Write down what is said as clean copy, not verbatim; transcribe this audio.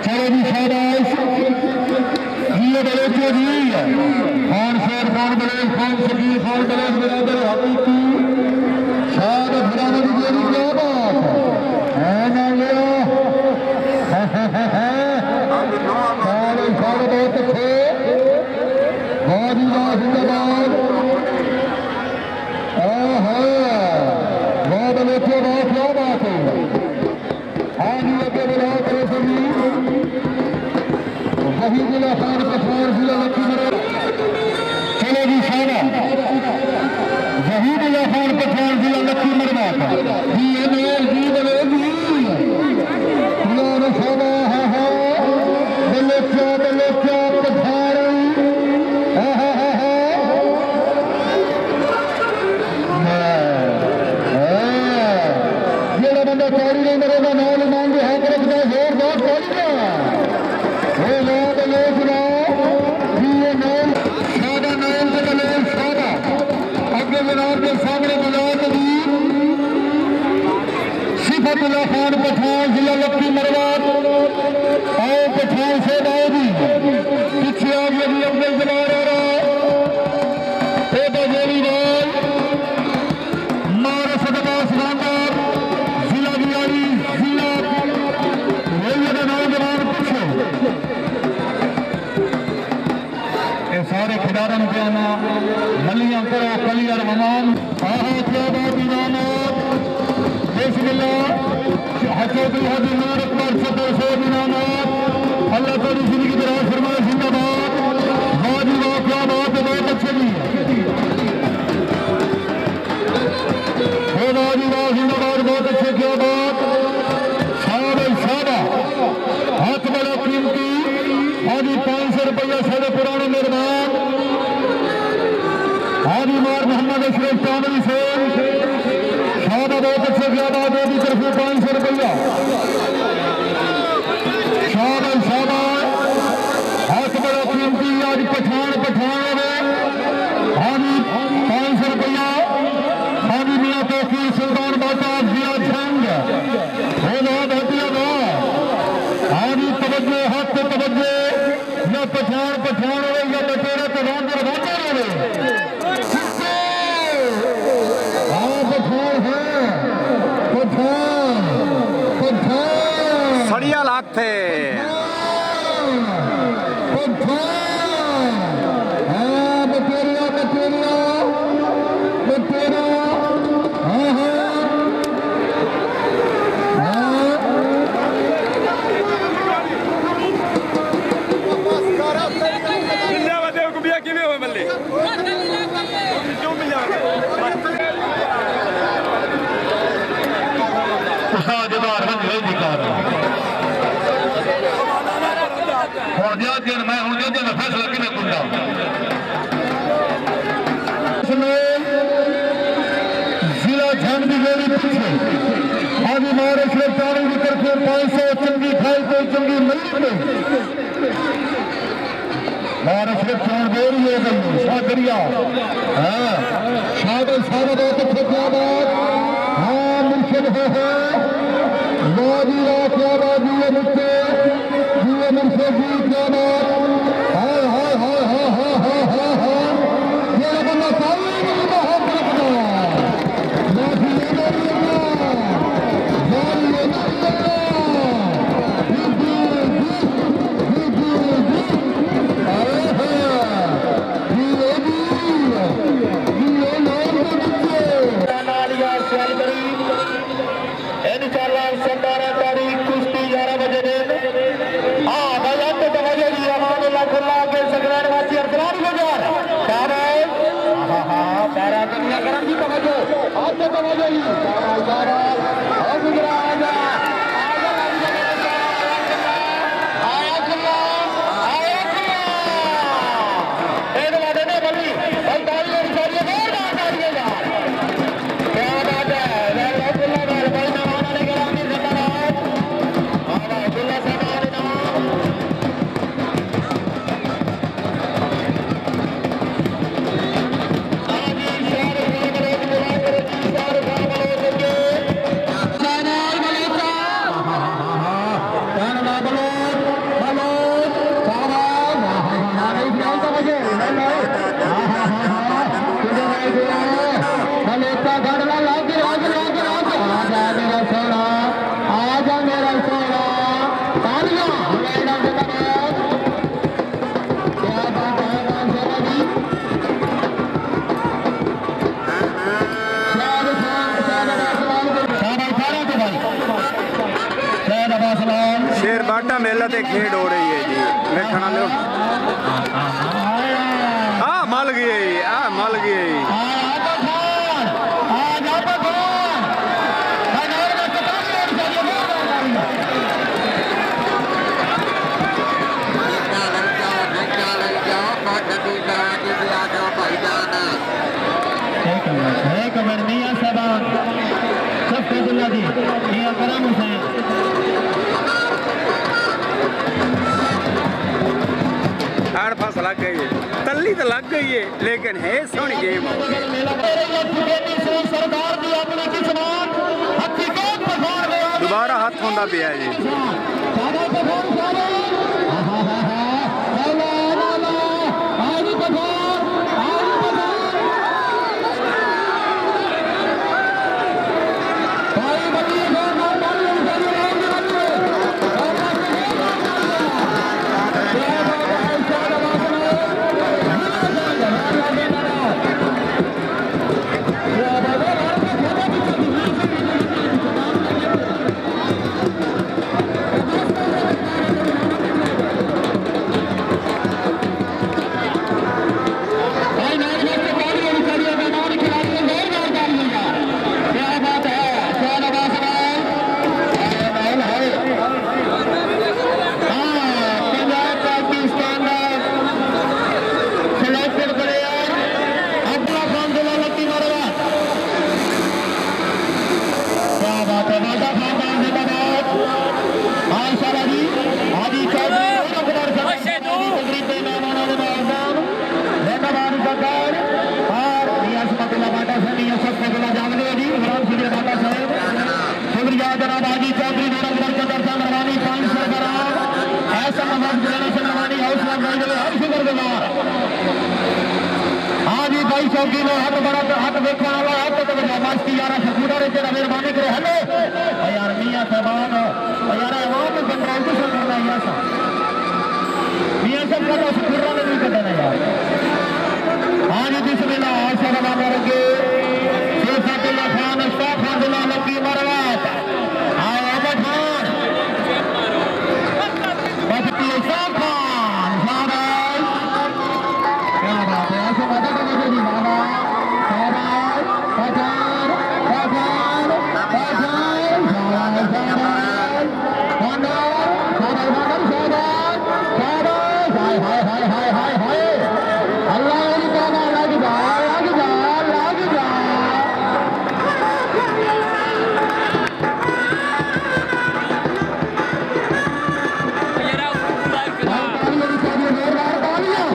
चलो जी शाबाश ये बलोचिया जी खान शेर खान बलेज खान शकील खान बलेज बराबर हकीकी शाद फराना की देरी क्या बात है ना लिया सारे बहुत अच्छे बहुत जिंदाबाद बहुत बलोचिया बहुत क्या बात है हाँ जी अगे बुलाओ करो सभी वही जिला खान पठान जिला लखीमपुर चलो जी शाना वही जिला खान पठान जिला लखीमपुर जी एनएल जी बनेगी शाना हा बलोचा पठान जेड़ा बंदा तारी नहीं मरेगा नाल मांगे हाथ रखना जोरदार सिफतुल्लाह खान पठान जिला लक्की मरवाद आओ पठान से दाऊदी पीछे आ गया जी अब्दुल जबार आ रहा बजेरी राय मार सदबास रामदार जिला बिहारी जिला रेलवे नौजवान पीछे ये सारे खिलाड़न के आना मलियां करो कलियर ममान आहा क्या बात इनामत अल्लाह तेरी जिंदगी दराज फरमाए जिंदाबाद बाजी वाह क्या बात है बहुत अच्छे जी बाजी वाह जिंदाबाद बहुत अच्छे क्या बात शाबा हाथ बड़ा कीमती हाजी 500 रुपया साढ़े पुराने मेहरबान हाजी मार मोहम्मद अशरफ कामरी से शाबा बहुत अच्छे क्या बात है भी तरफ 500 रुपया शाबा हाथ बड़ा कीमती आज पठान में हाजी 500 रुपया हाजी मियाँ तौकीर सुल्तान बाटा जिया झंग हाजी तवज्जो हाथ से तवज्जो या पठान हो या बटेरा तो रामपुर सड़िया लाख थे मैं हूं फैसला किने कुंडा जिला झंड की गोली पीछे हाजी मार अशरफ तारी की तरफ 500 चंगी खाई कोई चंगी मल्ली पे मार अशरफ चार गोरी हो गई शादरिया हाँ शादर सारा बहुत अच्छे क्या बात हाँ मुर्शिद है बाजी रा क्या बाजी है मुझसे जी मुर्शिद जी क्या बात बाटा मेला ते खेड हो रही है जी देखना लो मल गई मल गई फस लग गई है तल्ली तो लग गई है लेकिन है सोनी गेम दोबारा हाथ होंदा पिया जी चौकी में हाथ बड़ा हाथ देखने वाला हाथ तो मस्ती यार सकूरा रे तेरा मेहरबानी करे हेलो यार मियां साहब यार आवाम में कंट्रोल तो करना है यार मियां साहब का सकूरा ने नहीं करना यार आज बिस्मिल्लाह अस्सलाम वालेकुम